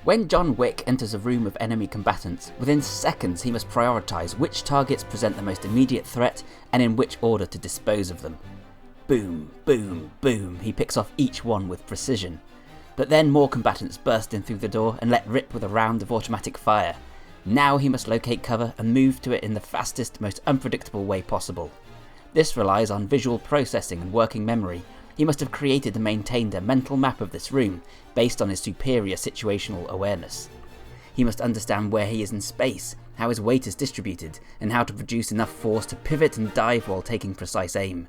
When John Wick enters a room of enemy combatants, within seconds he must prioritise which targets present the most immediate threat and in which order to dispose of them. Boom, boom, boom, he picks off each one with precision. But then more combatants burst in through the door and let rip with a round of automatic fire. Now he must locate cover and move to it in the fastest, most unpredictable way possible. This relies on visual processing and working memory. He must have created and maintained a mental map of this room based on his superior situational awareness. He must understand where he is in space, how his weight is distributed, and how to produce enough force to pivot and dive while taking precise aim.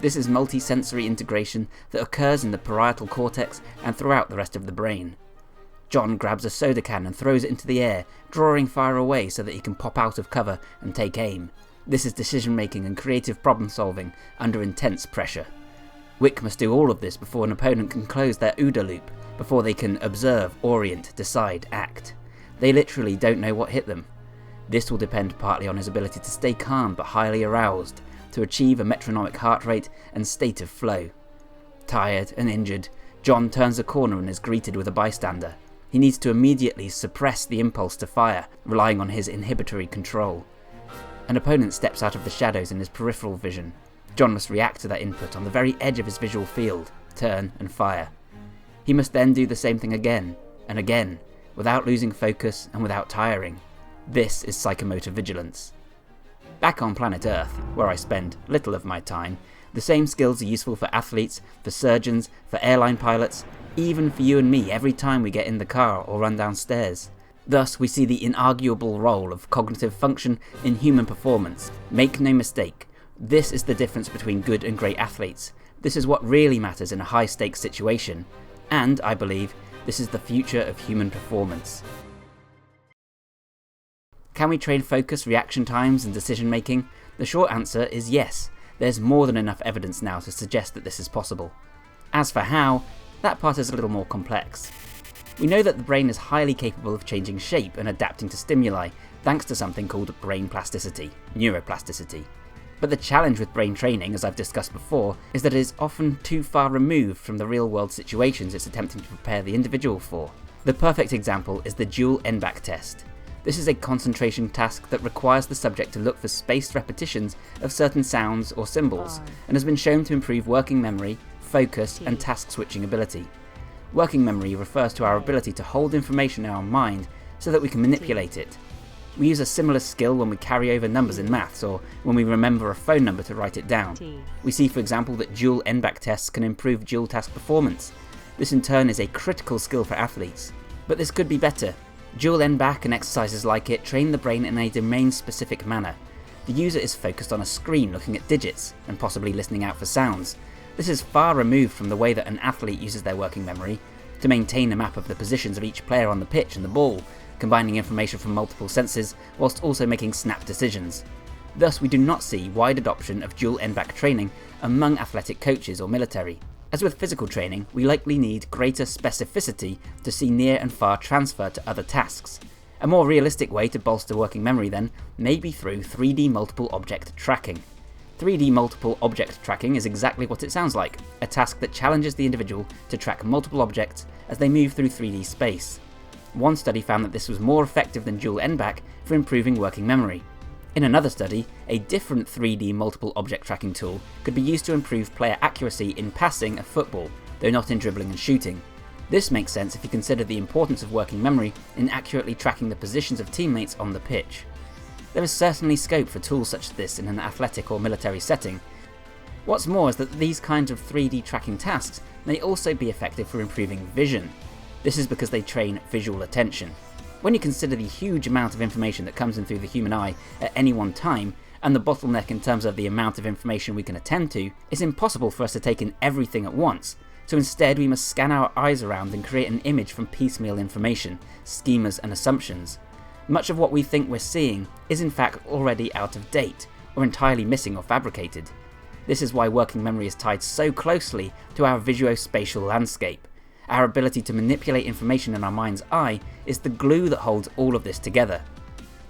This is multi-sensory integration that occurs in the parietal cortex and throughout the rest of the brain. John grabs a soda can and throws it into the air, drawing fire away so that he can pop out of cover and take aim. This is decision making and creative problem solving under intense pressure. Wick must do all of this before an opponent can close their OODA loop, before they can observe, orient, decide, act. They literally don't know what hit them. This will depend partly on his ability to stay calm but highly aroused, to achieve a metronomic heart rate and state of flow. Tired and injured, John turns a corner and is greeted with a bystander. He needs to immediately suppress the impulse to fire, relying on his inhibitory control. An opponent steps out of the shadows in his peripheral vision. John must react to that input on the very edge of his visual field, turn and fire. He must then do the same thing again and again, without losing focus and without tiring. This is psychomotor vigilance. Back on planet Earth, where I spend little of my time, the same skills are useful for athletes, for surgeons, for airline pilots, even for you and me every time we get in the car or run downstairs. Thus, we see the inarguable role of cognitive function in human performance. Make no mistake, this is the difference between good and great athletes. This is what really matters in a high-stakes situation. And, I believe, this is the future of human performance. Can we train focus, reaction times, and decision making? The short answer is yes. There's more than enough evidence now to suggest that this is possible. As for how, that part is a little more complex. We know that the brain is highly capable of changing shape and adapting to stimuli, thanks to something called brain plasticity, neuroplasticity. But the challenge with brain training, as I've discussed before, is that it is often too far removed from the real-world situations it's attempting to prepare the individual for. The perfect example is the dual N-back test. This is a concentration task that requires the subject to look for spaced repetitions of certain sounds or symbols, and has been shown to improve working memory, focus, and task switching ability. Working memory refers to our ability to hold information in our mind so that we can manipulate it. We use a similar skill when we carry over numbers in maths, or when we remember a phone number to write it down. We see, for example, that dual N-back tests can improve dual task performance. This in turn is a critical skill for athletes. But this could be better. Dual N-back and exercises like it train the brain in a domain-specific manner. The user is focused on a screen looking at digits, and possibly listening out for sounds. This is far removed from the way that an athlete uses their working memory, to maintain a map of the positions of each player on the pitch and the ball, combining information from multiple senses, whilst also making snap decisions. Thus, we do not see wide adoption of dual N-back training among athletic coaches or military. As with physical training, we likely need greater specificity to see near and far transfer to other tasks. A more realistic way to bolster working memory then may be through 3D multiple object tracking. 3D multiple object tracking is exactly what it sounds like, a task that challenges the individual to track multiple objects as they move through 3D space. One study found that this was more effective than dual N-back for improving working memory. In another study, a different 3D multiple object tracking tool could be used to improve player accuracy in passing a football, though not in dribbling and shooting. This makes sense if you consider the importance of working memory in accurately tracking the positions of teammates on the pitch. There is certainly scope for tools such as this in an athletic or military setting. What's more is that these kinds of 3D tracking tasks may also be effective for improving vision. This is because they train visual attention. When you consider the huge amount of information that comes in through the human eye at any one time, and the bottleneck in terms of the amount of information we can attend to, it's impossible for us to take in everything at once. So instead we must scan our eyes around and create an image from piecemeal information, schemas and assumptions. Much of what we think we're seeing is in fact already out of date, or entirely missing or fabricated. This is why working memory is tied so closely to our visuospatial landscape. Our ability to manipulate information in our mind's eye is the glue that holds all of this together.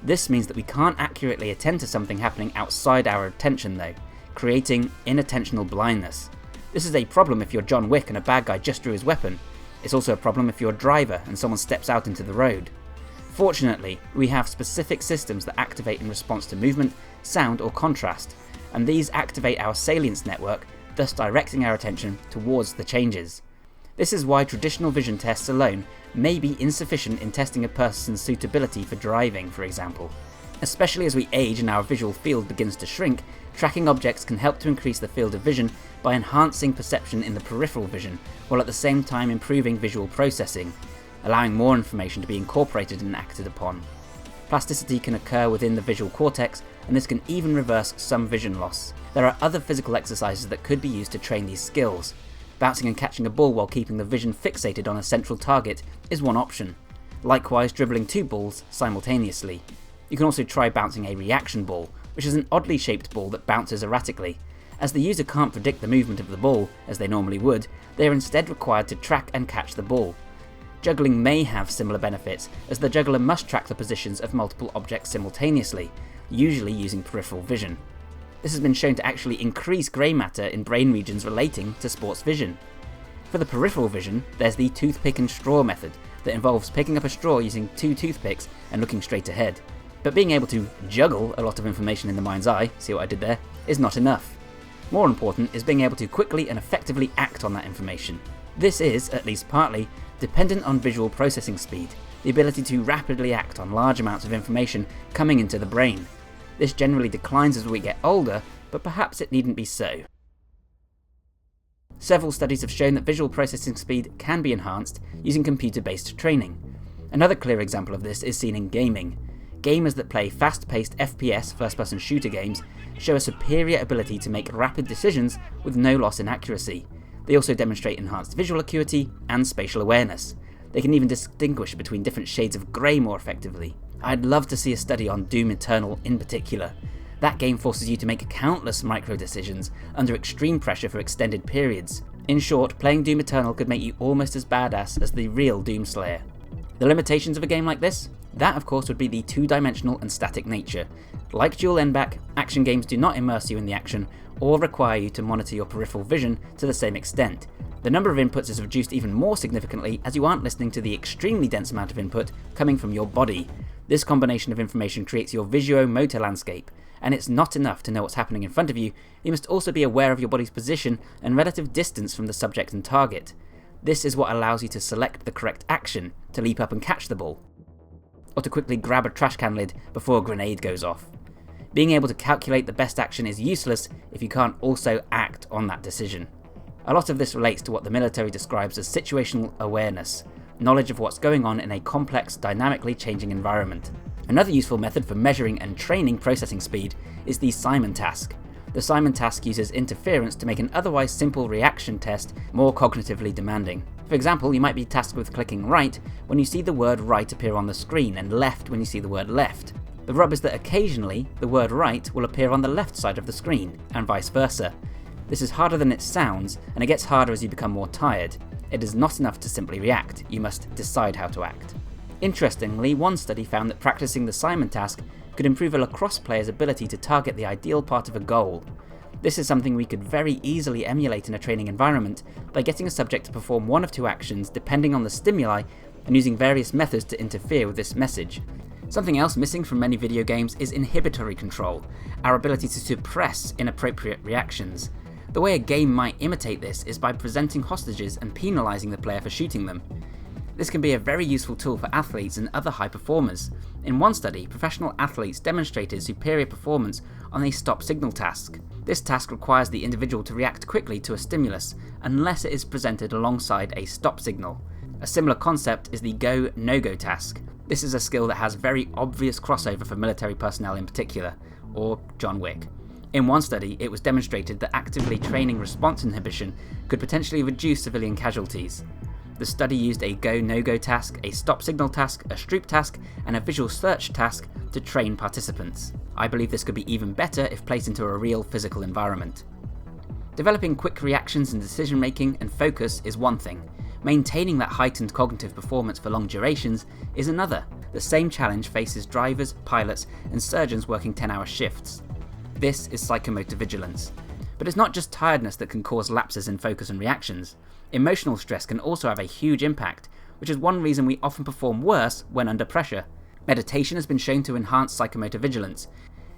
This means that we can't accurately attend to something happening outside our attention though, creating inattentional blindness. This is a problem if you're John Wick and a bad guy just drew his weapon. It's also a problem if you're a driver and someone steps out into the road. Fortunately, we have specific systems that activate in response to movement, sound or contrast, and these activate our salience network, thus directing our attention towards the changes. This is why traditional vision tests alone may be insufficient in testing a person's suitability for driving, for example. Especially as we age and our visual field begins to shrink, tracking objects can help to increase the field of vision by enhancing perception in the peripheral vision, while at the same time improving visual processing, allowing more information to be incorporated and acted upon. Plasticity can occur within the visual cortex, and this can even reverse some vision loss. There are other physical exercises that could be used to train these skills. Bouncing and catching a ball while keeping the vision fixated on a central target is one option. Likewise, dribbling 2 balls simultaneously. You can also try bouncing a reaction ball, which is an oddly shaped ball that bounces erratically. As the user can't predict the movement of the ball, as they normally would, they are instead required to track and catch the ball. Juggling may have similar benefits, as the juggler must track the positions of multiple objects simultaneously, usually using peripheral vision. This has been shown to actually increase grey matter in brain regions relating to sports vision. For the peripheral vision, there's the toothpick and straw method that involves picking up a straw using 2 toothpicks and looking straight ahead. But being able to juggle a lot of information in the mind's eye, see what I did there, is not enough. More important is being able to quickly and effectively act on that information. This is, at least partly, dependent on visual processing speed, the ability to rapidly act on large amounts of information coming into the brain. This generally declines as we get older, but perhaps it needn't be so. Several studies have shown that visual processing speed can be enhanced using computer-based training. Another clear example of this is seen in gaming. Gamers that play fast-paced FPS first-person shooter games show a superior ability to make rapid decisions with no loss in accuracy. They also demonstrate enhanced visual acuity and spatial awareness. They can even distinguish between different shades of grey more effectively. I'd love to see a study on Doom Eternal in particular. That game forces you to make countless micro-decisions under extreme pressure for extended periods. In short, playing Doom Eternal could make you almost as badass as the real Doomslayer. The limitations of a game like this? That, of course, would be the 2-dimensional and static nature. Like dual endback, action games do not immerse you in the action or require you to monitor your peripheral vision to the same extent. The number of inputs is reduced even more significantly as you aren't listening to the extremely dense amount of input coming from your body. This combination of information creates your visuo-motor landscape, and it's not enough to know what's happening in front of you, you must also be aware of your body's position and relative distance from the subject and target. This is what allows you to select the correct action, to leap up and catch the ball, or to quickly grab a trash can lid before a grenade goes off. Being able to calculate the best action is useless if you can't also act on that decision. A lot of this relates to what the military describes as situational awareness, knowledge of what's going on in a complex, dynamically changing environment. Another useful method for measuring and training processing speed is the Simon task. The Simon task uses interference to make an otherwise simple reaction test more cognitively demanding. For example, you might be tasked with clicking right when you see the word right appear on the screen and left when you see the word left. The rub is that occasionally the word right will appear on the left side of the screen, and vice versa. This is harder than it sounds, and it gets harder as you become more tired. It is not enough to simply react, you must decide how to act. Interestingly, one study found that practicing the Simon task could improve a lacrosse player's ability to target the ideal part of a goal. This is something we could very easily emulate in a training environment by getting a subject to perform one of 2 actions depending on the stimuli and using various methods to interfere with this message. Something else missing from many video games is inhibitory control, our ability to suppress inappropriate reactions. The way a game might imitate this is by presenting hostages and penalising the player for shooting them. This can be a very useful tool for athletes and other high performers. In one study, professional athletes demonstrated superior performance on a stop signal task. This task requires the individual to react quickly to a stimulus unless it is presented alongside a stop signal. A similar concept is the go, no-go task. This is a skill that has very obvious crossover for military personnel in particular, or John Wick. In one study, it was demonstrated that actively training response inhibition could potentially reduce civilian casualties. The study used a go, no-go task, a stop signal task, a stroop task, and a visual search task to train participants. I believe this could be even better if placed into a real physical environment. Developing quick reactions and decision making and focus is one thing. Maintaining that heightened cognitive performance for long durations is another. The same challenge faces drivers, pilots, and surgeons working 10-hour shifts. This is psychomotor vigilance. But it's not just tiredness that can cause lapses in focus and reactions. Emotional stress can also have a huge impact, which is one reason we often perform worse when under pressure. Meditation has been shown to enhance psychomotor vigilance.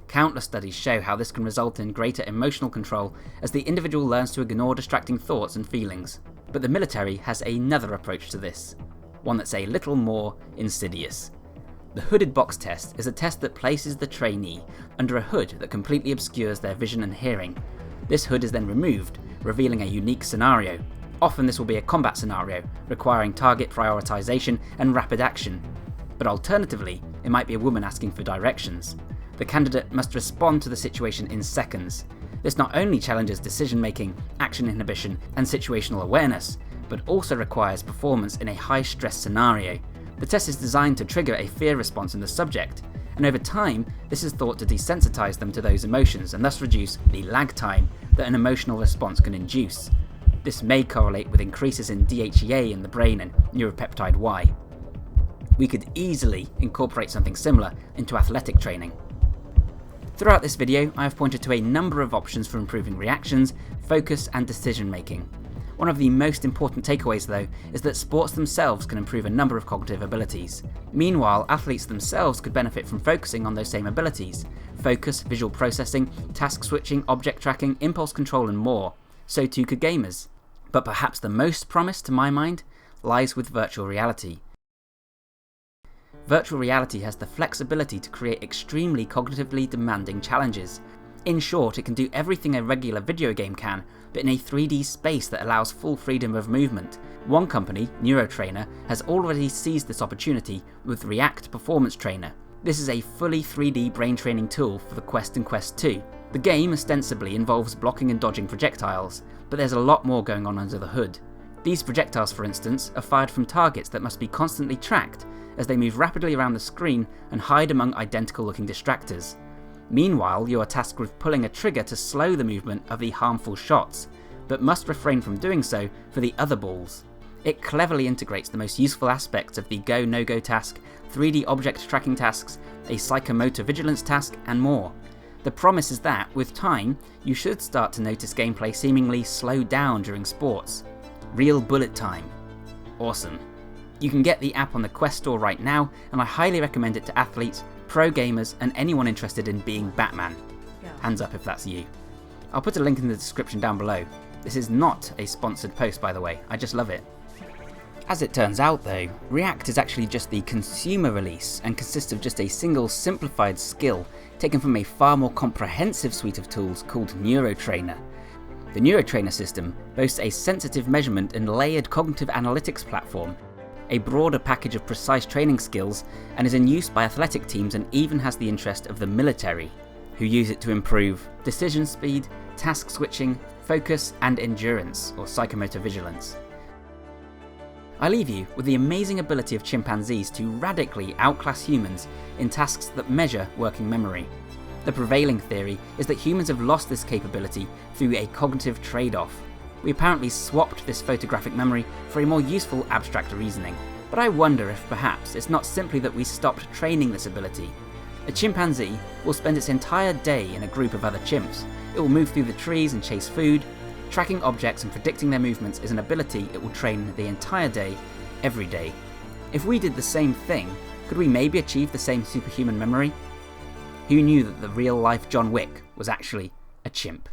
Countless studies show how this can result in greater emotional control as the individual learns to ignore distracting thoughts and feelings. But the military has another approach to this, one that's a little more insidious. The hooded box test is a test that places the trainee under a hood that completely obscures their vision and hearing. This hood is then removed, revealing a unique scenario. Often this will be a combat scenario, requiring target prioritization and rapid action. But alternatively, it might be a woman asking for directions. The candidate must respond to the situation in seconds. This not only challenges decision making, action inhibition, and situational awareness, but also requires performance in a high stress scenario. The test is designed to trigger a fear response in the subject, and over time, this is thought to desensitize them to those emotions and thus reduce the lag time that an emotional response can induce. This may correlate with increases in DHEA in the brain and neuropeptide Y. We could easily incorporate something similar into athletic training. Throughout this video, I have pointed to a number of options for improving reactions, focus, and decision making. One of the most important takeaways though is that sports themselves can improve a number of cognitive abilities. Meanwhile, athletes themselves could benefit from focusing on those same abilities. Focus, visual processing, task switching, object tracking, impulse control and more. So too could gamers. But perhaps the most promise to my mind lies with virtual reality. Virtual reality has the flexibility to create extremely cognitively demanding challenges. In short, it can do everything a regular video game can, but in a 3D space that allows full freedom of movement. One company, Neurotrainer, has already seized this opportunity with React Performance Trainer. This is a fully 3D brain training tool for the Quest and Quest 2. The game ostensibly involves blocking and dodging projectiles, but there's a lot more going on under the hood. These projectiles, for instance, are fired from targets that must be constantly tracked as they move rapidly around the screen and hide among identical looking distractors. Meanwhile, you are tasked with pulling a trigger to slow the movement of the harmful shots, but must refrain from doing so for the other balls. It cleverly integrates the most useful aspects of the go no-go task, 3D object tracking tasks, a psychomotor vigilance task, and more. The promise is that, with time, you should start to notice gameplay seemingly slow down during sports. Real bullet time. Awesome. You can get the app on the Quest store right now, and I highly recommend it to athletes, pro gamers, and anyone interested in being Batman. Hands up if that's you. I'll put a link in the description down below. This is not a sponsored post, by the way, I just love it. As it turns out though, React is actually just the consumer release and consists of just a single simplified skill taken from a far more comprehensive suite of tools called Neurotrainer. The Neurotrainer system boasts a sensitive measurement and layered cognitive analytics platform, a broader package of precise training skills, and is in use by athletic teams and even has the interest of the military, who use it to improve decision speed, task switching, focus, and endurance, or psychomotor vigilance. I leave you with the amazing ability of chimpanzees to radically outclass humans in tasks that measure working memory. The prevailing theory is that humans have lost this capability through a cognitive trade-off. We apparently swapped this photographic memory for a more useful abstract reasoning, but I wonder if perhaps it's not simply that we stopped training this ability. A chimpanzee will spend its entire day in a group of other chimps. It will move through the trees and chase food. Tracking objects and predicting their movements is an ability it will train the entire day, every day. If we did the same thing, could we maybe achieve the same superhuman memory? Who knew that the real-life John Wick was actually a chimp?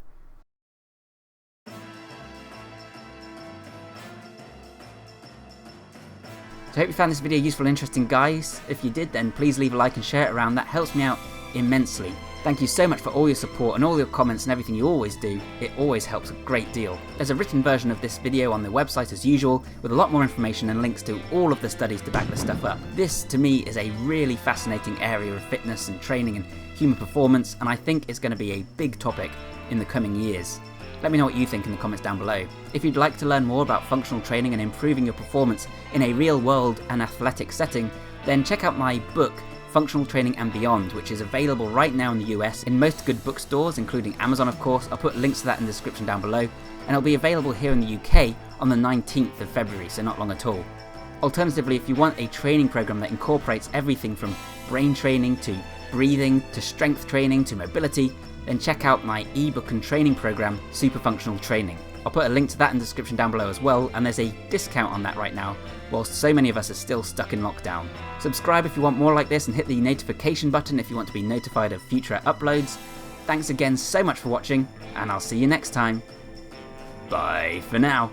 So I hope you found this video useful and interesting, guys. If you did, then please leave a like and share it around. That helps me out immensely. Thank you so much for all your support and all your comments and everything you always do. It always helps a great deal. There's a written version of this video on the website as usual, with a lot more information and links to all of the studies to back this stuff up. This, to me, is a really fascinating area of fitness and training and human performance, and I think it's going to be a big topic in the coming years. Let me know what you think in the comments down below. If you'd like to learn more about functional training and improving your performance in a real world and athletic setting, then check out my book, Functional Training and Beyond, which is available right now in the US in most good bookstores, including Amazon of course. I'll put links to that in the description down below, and it'll be available here in the UK on the 19th of February, so not long at all. Alternatively, if you want a training program that incorporates everything from brain training to breathing to strength training to mobility, then check out my ebook and training program, Super Functional Training. I'll put a link to that in the description down below as well, and there's a discount on that right now, whilst so many of us are still stuck in lockdown. Subscribe if you want more like this, and hit the notification button if you want to be notified of future uploads. Thanks again so much for watching, and I'll see you next time. Bye for now.